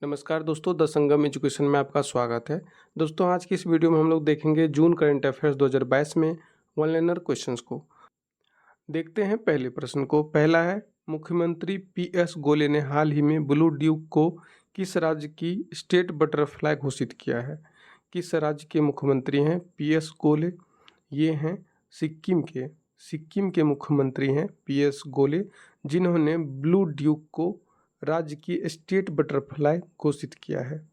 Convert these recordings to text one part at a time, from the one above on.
नमस्कार दोस्तों, the Sangam education में आपका स्वागत है। दोस्तों, आज की इस वीडियो में हम लोग देखेंगे जून करंट अफेयर्स 2022 में वन लाइनर क्वेश्चंस को। देखते हैं पहले प्रश्न को। पहला है, मुख्यमंत्री पीएस गोले ने हाल ही में ब्लू ड्यूक को किस राज्य की स्टेट बटरफ्लाई घोषित किया है? किस राज्य के मुख्यमंत्री हैं पीएस गोले? ये हैं सिक्किम के मुख्यमंत्री हैं पीएस गोले, जिन्होंने ब्लू ड्यूक को राज्य की स्टेट बटरफ्लाई घोषित किया है।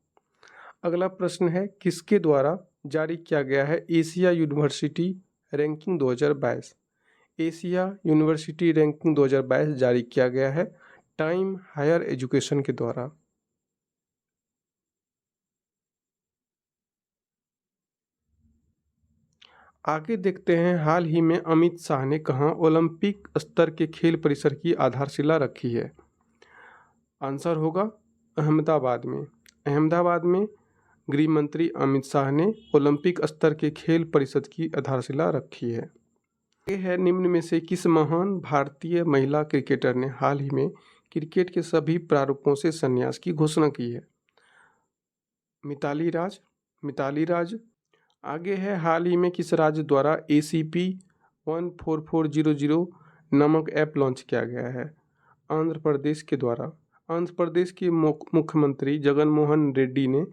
अगला प्रश्न है, किसके द्वारा जारी किया गया है Asia university ranking 2022? Asia university ranking 2022 जारी किया गया है टाइम हायर एजुकेशन के द्वारा। आगे देखते हैं, हाल ही में अमित शाह ने कहाँ ओलंपिक स्तर के खेल परिसर की आधारशिला रखी है? आंसर होगा अहमदाबाद में। अहमदाबाद में गृह मंत्री अमित शाह ने ओलंपिक स्तर के खेल परिषद की आधारशिला रखी है। ये है, निम्न में से किस महान भारतीय महिला क्रिकेटर ने हाल ही में क्रिकेट के सभी प्रारूपों से संन्यास की घोषणा की है? मिताली राज। आगे है, हाल ही में किस राज्य द्वारा ACP 14400 नामक ऐप लॉन्च किया गया है? आंध्र प्रदेश के द्वारा। आंध्र प्रदेश के मुख्यमंत्री जगन मोहन रेड्डी ने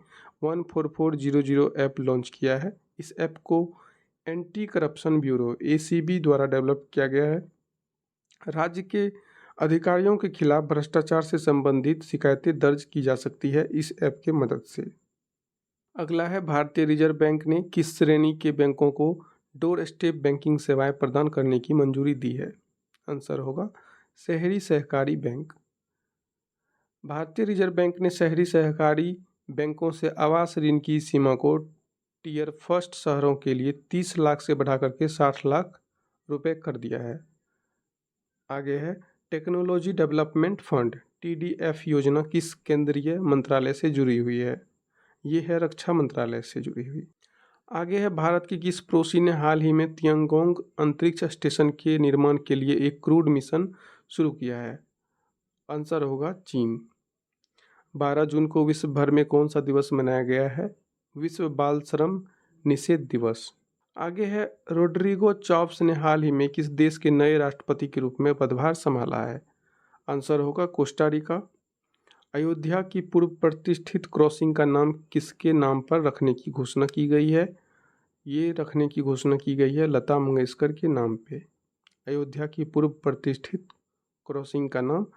14400 ऐप लॉन्च किया है। इस ऐप को एंटी करप्शन ब्यूरो ACB द्वारा डेवलप किया गया है। राज्य के अधिकारियों के खिलाफ भ्रष्टाचार से संबंधित शिकायतें दर्ज की जा सकती है इस ऐप के मदद से। अगला है, भारतीय रिजर्व बैंक ने किस श्रेणी के बैंकों को डोर स्टेप बैंकिंग सेवाएं प्रदान करने की मंजूरी दी है? आंसर होगा शहरी सहकारी बैंक। भारतीय रिजर्व बैंक ने शहरी सहकारी बैंकों से आवास ऋण की सीमा को टियर फर्स्ट शहरों के लिए 30 लाख से बढ़ाकर के 60 लाख रुपए कर दिया है। आगे है, टेक्नोलॉजी डेवलपमेंट फंड TDF योजना किस केंद्रीय मंत्रालय से जुड़ी हुई है? ये है रक्षा मंत्रालय से जुड़ी हुई। आगे है, भारत की किस पड़ोसी ने हाल ही में तियांगोंग अंतरिक्ष स्टेशन के निर्माण के लिए एक क्रूड मिशन शुरू किया है? आंसर होगा चीन। 12 जून को विश्व भर में कौन सा दिवस मनाया गया है? विश्व बाल श्रम निषेध दिवस। आगे है, रोड्रिगो चॉप्स ने हाल ही में किस देश के नए राष्ट्रपति के रूप में पदभार संभाला है? आंसर होगा कोस्टा रिका। अयोध्या की पूर्व प्रतिष्ठित क्रॉसिंग का नाम किसके नाम पर रखने की घोषणा की गई है? ये रखने की घोषणा की गई है लता मंगेशकर के नाम पे। अयोध्या की पूर्व प्रतिष्ठित क्रॉसिंग का नाम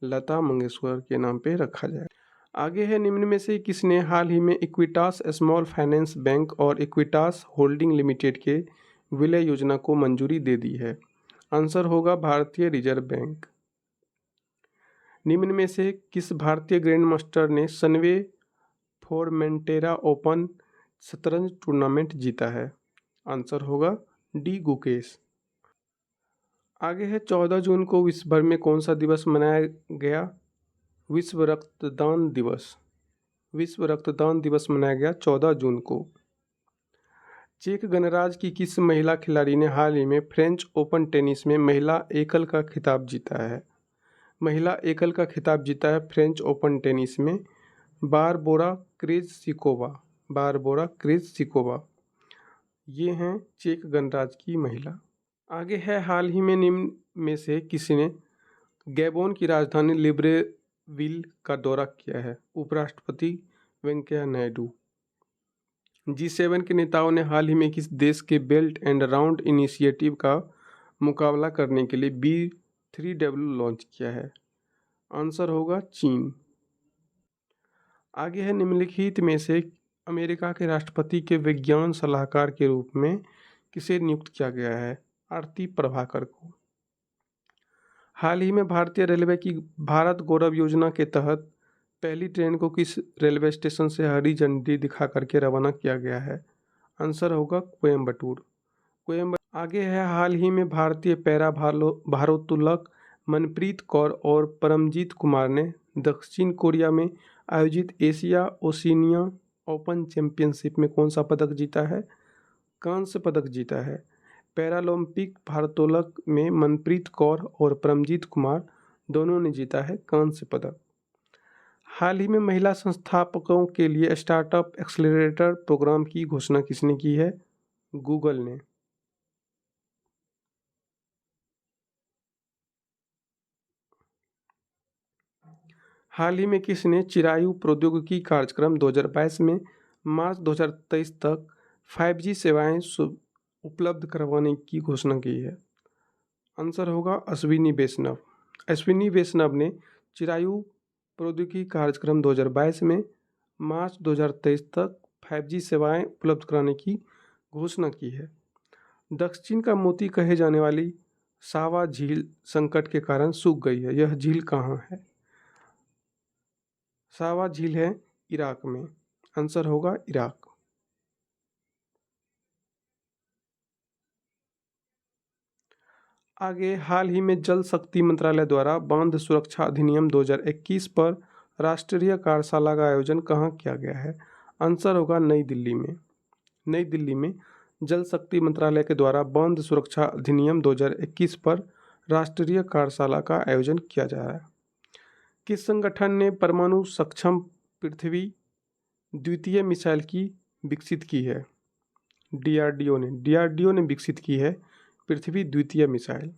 लता मंगेशकर के नाम पे रखा जाए। आगे है, निम्न में से किसने हाल ही में इक्विटास स्मॉल फाइनेंस बैंक और इक्विटास होल्डिंग लिमिटेड के विलय योजना को मंजूरी दे दी है? आंसर होगा भारतीय रिजर्व बैंक। निम्न में से किस भारतीय ग्रैंड मास्टर ने सनवे फोरमेंटेरा ओपन शतरंज टूर्नामेंट जीता है? आंसर होगा डी गुकेश। आगे है, 14 जून को विश्व भर में कौन सा दिवस मनाया गया? विश्व रक्तदान दिवस। विश्व रक्तदान दिवस मनाया गया 14 जून को। चेक गणराज्य की किस महिला खिलाड़ी ने हाल ही में फ्रेंच ओपन टेनिस में महिला एकल का खिताब जीता है? महिला एकल का खिताब जीता है फ्रेंच ओपन टेनिस में बारबोरा क्रेजसिकोवा। ये हैं चेक गणराज्य की महिला। आगे है, हाल ही में निम्न में से किसने गैबोन की राजधानी लिब्रेविल का दौरा किया है? उपराष्ट्रपति वेंकैया नायडू। G7 के नेताओं ने हाल ही में किस देश के बेल्ट एंड राउंड इनिशिएटिव का मुकाबला करने के लिए B3W लॉन्च किया है? आंसर होगा चीन। आगे है, निम्नलिखित में से अमेरिका के राष्ट्रपति के विज्ञान सलाहकार के रूप में किसे नियुक्त किया गया है? आरती प्रभाकर को। हाल ही में भारतीय रेलवे की भारत गौरव योजना के तहत पहली ट्रेन को किस रेलवे स्टेशन से हरी झंडी दिखा करके रवाना किया गया है? आंसर होगा कोयम्बटूर। आगे है, हाल ही में भारतीय पैरा भारोत्तोलक मनप्रीत कौर और परमजीत कुमार ने दक्षिण कोरिया में आयोजित एशिया ओशिनिया ओपन चैंपियनशिप में कौन सा पदक जीता है? कांस्य पदक जीता है। पैरालंपिक भारोत्तोलक में मनप्रीत कौर और परमजीत कुमार दोनों ने जीता है कांस्य पदक। हाल ही में महिला संस्थापकों के लिए स्टार्टअप एक्सेलरेटर प्रोग्राम की घोषणा किसने की है? गूगल ने। हाल ही में किसने चिरायु प्रौद्योगिकी कार्यक्रम 2022 में मार्च 2023 तक 5G सेवाएं उपलब्ध करवाने की घोषणा की है? आंसर होगा अश्विनी वैष्णव। अश्विनी वैष्णव ने चिरायु प्रौद्योगिकी कार्यक्रम 2022 में मार्च 2023 तक 5G सेवाएं उपलब्ध कराने की घोषणा की है। दक्षिण का मोती कहे जाने वाली सावा झील संकट के कारण सूख गई है। यह झील कहाँ है? सावा झील है इराक में। आंसर होगा इराक। आगे, हाल ही में जल शक्ति मंत्रालय द्वारा बांध सुरक्षा अधिनियम 2021 पर राष्ट्रीय कार्यशाला का आयोजन कहाँ किया गया है? आंसर होगा नई दिल्ली में। नई दिल्ली में जल शक्ति मंत्रालय के द्वारा बांध सुरक्षा अधिनियम 2021 पर राष्ट्रीय कार्यशाला का आयोजन किया जा रहा है। किस संगठन ने परमाणु सक्षम पृथ्वी द्वितीय मिसाइल की विकसित की है? डीआरडीओ ने विकसित की है पृथ्वी द्वितीय मिसाइल।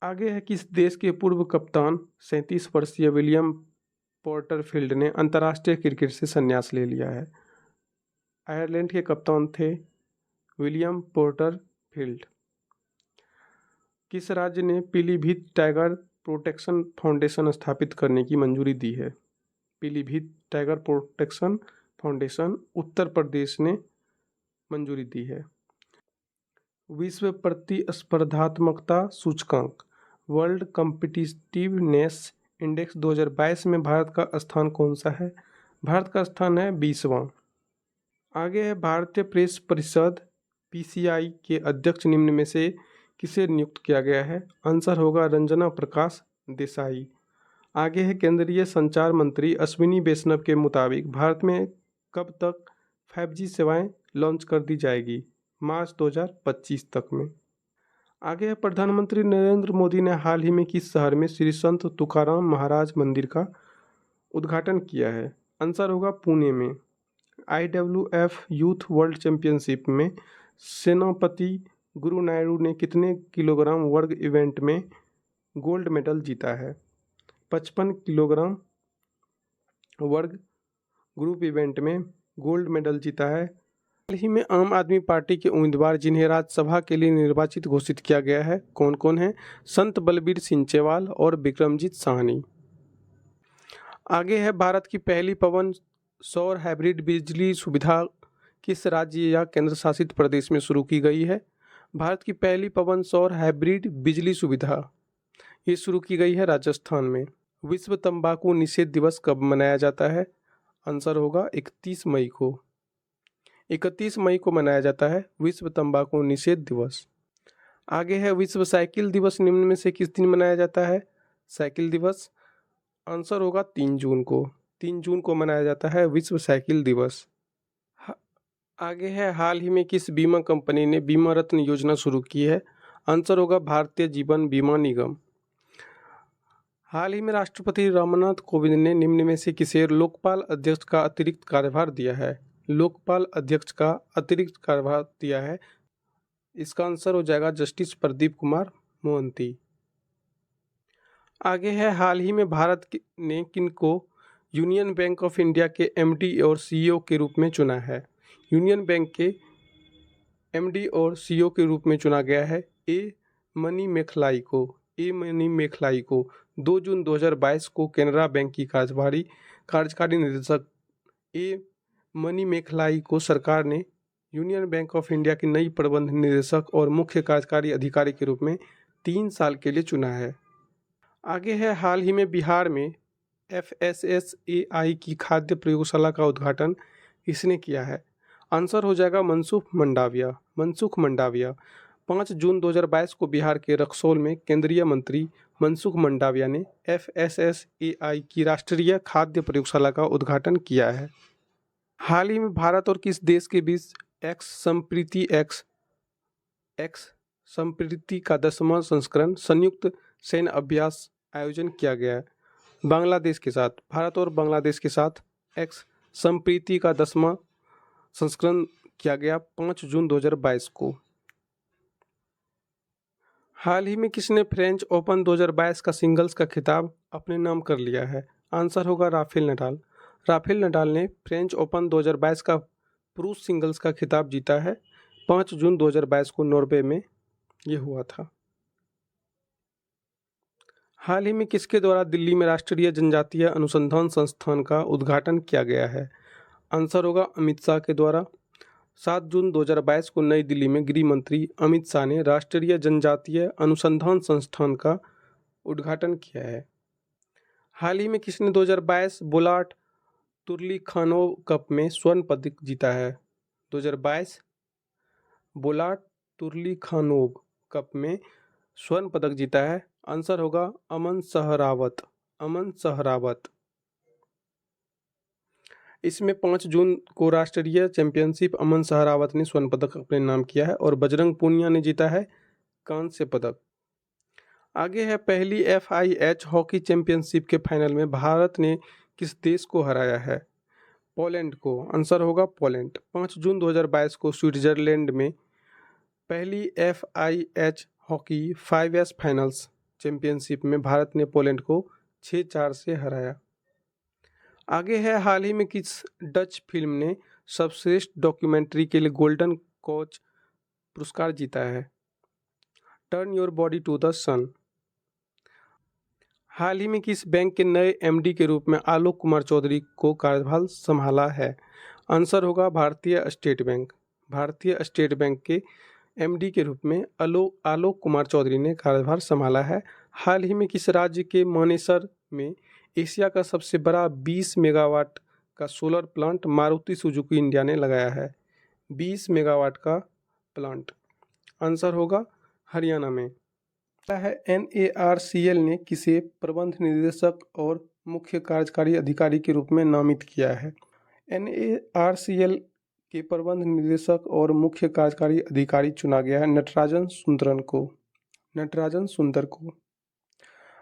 आगे है, किस देश के पूर्व कप्तान 37 वर्षीय विलियम पोर्टरफील्ड ने अंतर्राष्ट्रीय क्रिकेट से संन्यास ले लिया है? आयरलैंड के कप्तान थे विलियम पोर्टरफील्ड। किस राज्य ने पीलीभीत टाइगर प्रोटेक्शन फाउंडेशन स्थापित करने की मंजूरी दी है? Pilibhit tiger protection foundation Uttar Pradesh ने मंजूरी दी है। विश्व प्रतिस्पर्धात्मकता सूचकांक वर्ल्ड कॉम्पिटिटिवनेस इंडेक्स 2022 में भारत का स्थान कौन सा है? भारत का स्थान है 20वां। आगे है, भारतीय प्रेस परिषद पीसीआई के अध्यक्ष निम्न में से किसे नियुक्त किया गया है? आंसर होगा रंजना प्रकाश देसाई। आगे है, केंद्रीय संचार मंत्री अश्विनी वैष्णव के मुताबिक भारत में कब तक 5G सेवाएं लॉन्च कर दी जाएगी? मार्च 2025 तक में। आगे है, प्रधानमंत्री नरेंद्र मोदी ने हाल ही में किस शहर में श्री संत तुकाराम महाराज मंदिर का उद्घाटन किया है? आंसर होगा पुणे में। IWF यूथ वर्ल्ड चैंपियनशिप में सेनापति गुरु नायडू ने कितने किलोग्राम वर्ग इवेंट में गोल्ड मेडल जीता है? 55 किलोग्राम वर्ग ग्रुप इवेंट में गोल्ड मेडल जीता है। हाल ही में आम आदमी पार्टी के उम्मीदवार जिन्हें राज्यसभा के लिए निर्वाचित घोषित किया गया है, कौन कौन है? संत बलबीर सिंचेवाल और विक्रमजीत साहनी। आगे है, भारत की पहली पवन सौर हाइब्रिड बिजली सुविधा किस राज्य या केंद्र शासित प्रदेश में शुरू की गई है? भारत की पहली पवन सौर हाइब्रिड बिजली सुविधा ये शुरू की गई है राजस्थान में। विश्व तंबाकू निषेध दिवस कब मनाया जाता है? आंसर होगा 31 मई को। 31 मई को मनाया जाता है विश्व तंबाकू निषेध दिवस। आगे है, विश्व साइकिल दिवस निम्न में से किस दिन मनाया जाता है? साइकिल दिवस। आंसर होगा 3 जून को। 3 जून को मनाया जाता है विश्व साइकिल दिवस। आगे है, हाल ही में किस बीमा कंपनी ने बीमा रत्न योजना शुरू की है? आंसर होगा भारतीय जीवन बीमा निगम। हाल ही में राष्ट्रपति रामनाथ कोविंद ने निम्न में से किसे लोकपाल अध्यक्ष का अतिरिक्त कार्यभार दिया है? लोकपाल अध्यक्ष का अतिरिक्त कार्यभार दिया है। इसका आंसर हो जाएगा जस्टिस प्रदीप कुमार मोहंती। आगे है, हाल ही में भारत ने किनको यूनियन बैंक ऑफ इंडिया के एमडी और सीईओ के रूप में चुना है? यूनियन बैंक के एमडी और सीईओ के रूप में चुना गया है ए मनी मेखलाई को 2 जून 2022 को केनरा बैंक की कार्यकारी निदेशक ए मनी मेखलाई को सरकार ने यूनियन बैंक ऑफ इंडिया की नई प्रबंध निदेशक और मुख्य कार्यकारी अधिकारी के रूप में 3 साल के लिए चुना है। आगे है, हाल ही में बिहार में FSSAI की खाद्य प्रयोगशाला का उद्घाटन किसने किया है? आंसर हो जाएगा मनसुख मंडाविया। 5 जून 2022 को बिहार के रक्सौल में केंद्रीय मंत्री मनसुख मंडाविया ने FSSAI की राष्ट्रीय खाद्य प्रयोगशाला का उद्घाटन किया है। हाल ही में भारत और किस देश के बीच एक्स संप्रीति का 10वां संस्करण संयुक्त सैन्य अभ्यास आयोजन किया गया है? बांग्लादेश के साथ, भारत और बांग्लादेश के साथ एक्स संप्रीति का 10वां संस्करण किया गया 5 जून 2022 को। हाल ही में किसने फ्रेंच ओपन 2022 का सिंगल्स का खिताब अपने नाम कर लिया है? आंसर होगा राफेल नडाल। राफेल नडाल ने फ्रेंच ओपन 2022 का पुरुष सिंगल्स का खिताब जीता है। 5 जून 2022 को नॉर्वे में ये हुआ था। हाल ही में किसके द्वारा दिल्ली में राष्ट्रीय जनजातीय अनुसंधान संस्थान का उद्घाटन किया गया है? आंसर होगा अमित शाह के द्वारा। 7 जून 2022 को नई दिल्ली में गृह मंत्री अमित शाह ने राष्ट्रीय जनजातीय अनुसंधान संस्थान का उद्घाटन किया है। हाल ही में किसने 2022 बोलाट तुर्लीखानोव कप में स्वर्ण पदक जीता है? 2022 बोलाट तुर्लीखानोव कप में स्वर्ण पदक जीता है। आंसर होगा अमन सहरावत। अमन सहरावत। इसमें 5 जून को राष्ट्रीय चैंपियनशिप अमन सहरावत ने स्वर्ण पदक अपने नाम किया है और बजरंग पूनिया ने जीता है कांस्य पदक। आगे है पहली FIH हॉकी चैंपियनशिप के फाइनल में भारत ने किस देश को हराया है? पोलैंड को। आंसर होगा पोलैंड। 5 जून 2022 को स्विट्जरलैंड में पहली FIH hockey 5S finals championship में भारत ने पोलैंड को 6-4 से हराया। आगे है हाल ही में किस डच फिल्म ने सर्वश्रेष्ठ डॉक्यूमेंट्री के लिए गोल्डन कोच पुरस्कार जीता है? Turn your body to the sun. हाल ही में किस बैंक के नए MD के रूप में आलोक कुमार चौधरी को कार्यभार संभाला है? आंसर होगा भारतीय स्टेट बैंक। भारतीय स्टेट बैंक के MD के रूप में आलोक कुमार चौधरी ने कार्यभार संभाला है। हाल ही में किस राज्य के मानेसर में एशिया का सबसे बड़ा 20 मेगावाट का solar plant Maruti Suzuki India ने लगाया है? 20 मेगावाट का प्लांट। आंसर होगा हरियाणा में। है NARCL ने किसे प्रबंध निदेशक और मुख्य कार्यकारी अधिकारी के रूप में नामित किया है? NARCL के प्रबंध निदेशक और मुख्य कार्यकारी अधिकारी चुना गया है नटराजन सुंदरन को। नटराजन सुंदर को।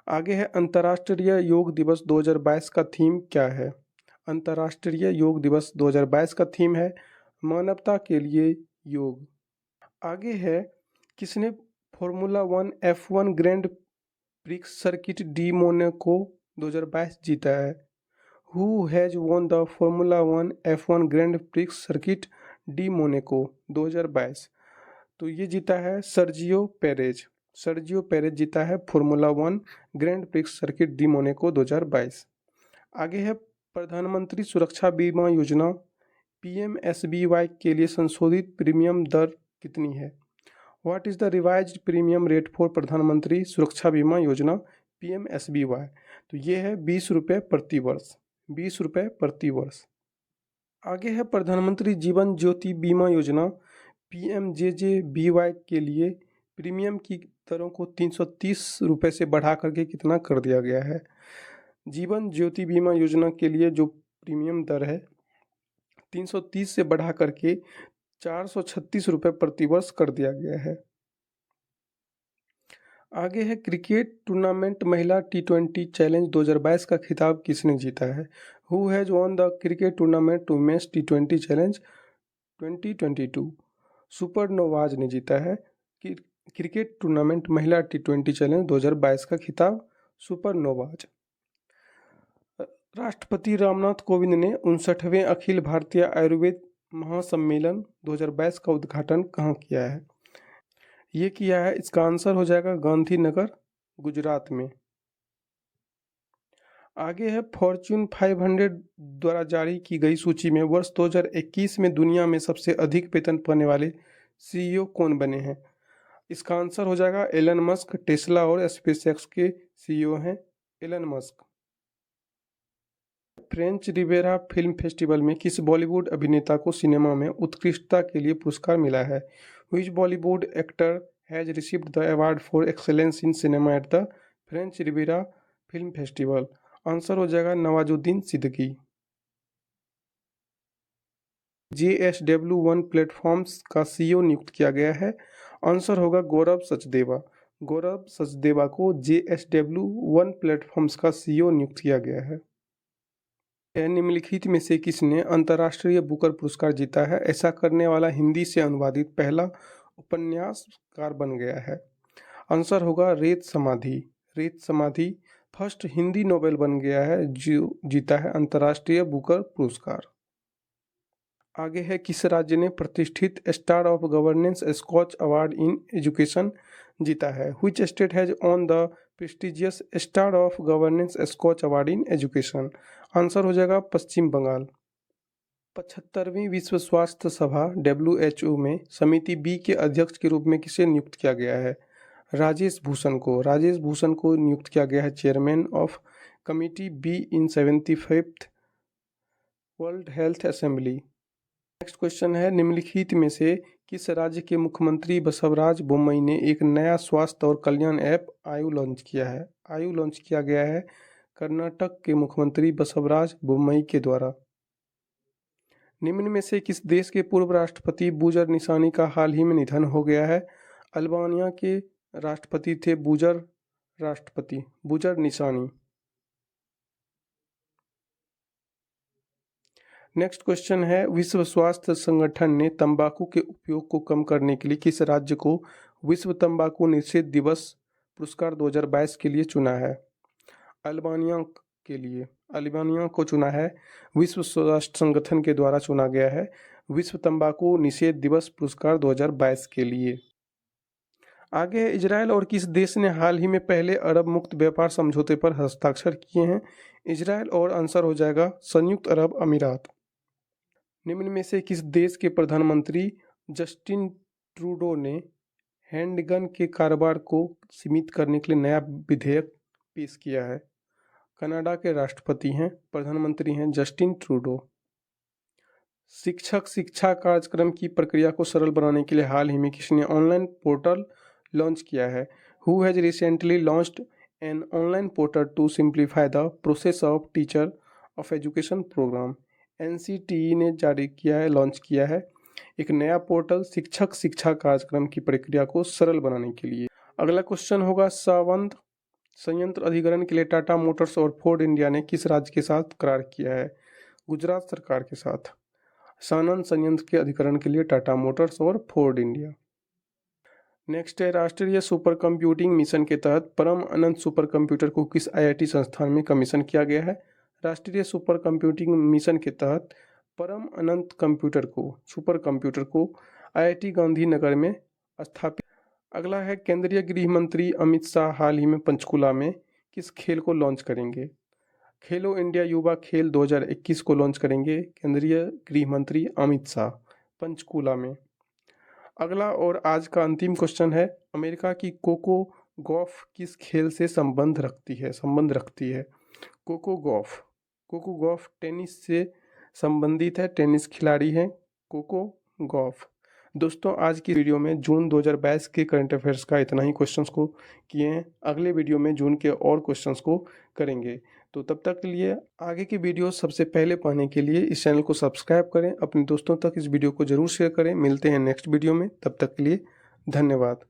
आगे है अंतर्राष्ट्रीय योग दिवस 2022 का थीम क्या है? अंतर्राष्ट्रीय योग दिवस 2022 का थीम है मानवता के लिए योग। आगे है किसने formula 1 F1 grand prix circuit D Monaco 2022 जीता है? Who has won the Formula 1 F1 grand prix circuit D Monaco 2022? तो ये जीता है सर्जियो पेरेज। सर्जियो पेरेज जीता है formula 1 grand prix circuit D Monaco 2022। आगे है प्रधानमंत्री सुरक्षा बीमा योजना PMSBY के लिए संशोधित प्रीमियम दर कितनी है? What is the revised premium rate for प्रधानमंत्री सुरक्षा बीमा योजना PMSBY? तो ये है 20 रुपये प्रति वर्ष। 20 रुपये प्रति वर्ष। आगे है प्रधानमंत्री जीवन ज्योति बीमा योजना PMJJBY के लिए प्रीमियम की दरों को 330 रुपये से बढ़ा करके कितना कर दिया गया है? जीवन ज्योति बीमा योजना के लिए जो प्रीमियम दर है 330 से बढ़ा करके 436 रुपये प्रति वर्ष कर दिया गया है। आगे है क्रिकेट टूर्नामेंट महिला T20 चैलेंज 2022 का खिताब किसने जीता है? Who has won the cricket tournament women's T20 challenge 2022? Supernovas ने जीता है कि क्रिकेट टूर्नामेंट महिला T20 चैलेंज 2022 का खिताब सुपरनोवाज। राष्ट्रपति रामनाथ कोविंद ने 59वें अखिल भारतीय आयुर्वेद महासम्मेलन 2022 का उद्घाटन कहाँ किया है? ये किया है, इसका आंसर हो जाएगा गांधीनगर, गुजरात में। आगे है फॉर्च्यून 500 द्वारा जारी की गई सूची में वर्ष 2021 में दुनिया में सबसे अधिक वेतन पाने वाले CEO कौन बने हैं? इसका आंसर हो जाएगा एलन मस्क। टेस्ला और स्पेसएक्स के CEO हैं Elon Musk. French Riviera film festival में किस बॉलीवुड अभिनेता को सिनेमा में उत्कृष्टता के लिए पुरस्कार मिला है? Which Bollywood actor has received the award for excellence in cinema at the French Riviera Film Festival? Answer हो जाएगा नवाजुद्दीन सिद्दीकी। JSW1 प्लेटफॉर्म्स का CEO नियुक्त किया गया है। आंसर होगा गौरव सचदेवा। गौरव सचदेवा को JSW1 प्लेटफॉर्म्स का CEO नियुक्त किया गया है। निम्नलिखित में से किसने अंतर्राष्ट्रीय बुकर पुरस्कार जीता है? ऐसा करने वाला हिंदी से अनुवादित पहला उपन्यासकार बन गया है। आंसर होगा रेत समाधि। रेत समाधि फर्स्ट हिंदी नोवेल बन गया है जो जीता है अंतर्राष्ट्रीय बुकर पुरस्कार। आगे है, किस राज्य ने प्रतिष्ठित star of governance Skoch award in education जीता है? Which state has won the prestigious star of governance Skoch award in education? Answer हो जाएगा पश्चिम बंगाल। 75वीं विश्व स्वास्थ्य सभा WHO में समिति बी के अध्यक्ष के रूप में किसे नियुक्त किया गया है? राजेश भूषण को। राजेश भूषण को नियुक्त किया गया है chairman of committee be in 75th world health assembly. Next question है, निम्नलिखित में से किस राज्य के मुख्यमंत्री बसवराज बोम्मई ने एक नया स्वास्थ्य और कल्याण ऐप आयु लॉन्च किया है? आयु लॉन्च किया गया है कर्नाटक के मुख्यमंत्री बसवराज बोम्मई के द्वारा। निम्न में से किस देश के पूर्व राष्ट्रपति बूजर निशानी का हाल ही में निधन हो गया है? अल्बानिया के राष्ट्रपति थे बूजर निशानी। नेक्स्ट क्वेश्चन है, विश्व स्वास्थ्य संगठन ने तंबाकू के उपयोग को कम करने के लिए किस राज्य को विश्व तंबाकू निषेध दिवस पुरस्कार 2022 के लिए चुना है? अल्बानिया को चुना है। विश्व स्वास्थ्य संगठन के द्वारा चुना गया है विश्व तंबाकू निषेध दिवस पुरस्कार 2022 के लिए। आगे है, इजराइल और किस देश ने हाल ही में पहले अरब मुक्त व्यापार समझौते पर हस्ताक्षर किए हैं? इजराइल और आंसर हो जाएगा संयुक्त अरब अमीरात। निम्न में से किस देश के प्रधानमंत्री जस्टिन ट्रूडो ने हैंडगन के कारोबार को सीमित करने के लिए नया विधेयक पेश किया है? कनाडा के राष्ट्रपति हैं, प्रधानमंत्री हैं जस्टिन ट्रूडो। शिक्षक शिक्षा कार्यक्रम की प्रक्रिया को सरल बनाने के लिए हाल ही में किसने ऑनलाइन पोर्टल लॉन्च किया है? Who has recently launched an online portal to simplify the process of teacher of education program? NCTE ने लॉन्च किया है एक नया पोर्टल शिक्षक शिक्षा कार्यक्रम की प्रक्रिया को सरल बनाने के लिए। अगला क्वेश्चन होगा, सावंत संयंत्र अधिग्रहण के लिए टाटा मोटर्स और फोर्ड इंडिया ने किस राज्य के साथ करार किया है? गुजरात सरकार के साथ। सानंद संयंत्र के अधिग्रहण के लिए टाटा मोटर्स और फोर्ड इंडिया। नेक्स्ट है, राष्ट्रीय सुपर कंप्यूटिंग मिशन के तहत परम अनंत सुपर कंप्यूटर को किस IIT संस्थान में कमीशन किया गया है? राष्ट्रीय सुपर कंप्यूटिंग मिशन के तहत परम अनंत सुपर कंप्यूटर को IIT गांधीनगर में स्थापित। अगला है, केंद्रीय गृह मंत्री अमित शाह हाल ही में पंचकुला में किस खेल को लॉन्च करेंगे? खेलो इंडिया युवा खेल 2021 को लॉन्च करेंगे केंद्रीय गृह मंत्री अमित शाह पंचकुला में। अगला और आज का अंतिम क्वेश्चन है, अमेरिका की कोको गॉफ किस खेल से संबंध रखती है? कोको गॉफ टेनिस से संबंधित है, टेनिस खिलाड़ी हैं कोको गॉफ। दोस्तों, आज की वीडियो में जून 2022 के करंट अफेयर्स का इतना ही क्वेश्चंस को किए हैं। अगले वीडियो में जून के और क्वेश्चंस को करेंगे। तो तब तक के लिए आगे की वीडियो सबसे पहले पाने के लिए इस चैनल को सब्सक्राइब करें, अपने दोस्तों तक इस वीडियो को जरूर शेयर करें। मिलते हैं नेक्स्ट वीडियो में, तब तक के लिए धन्यवाद।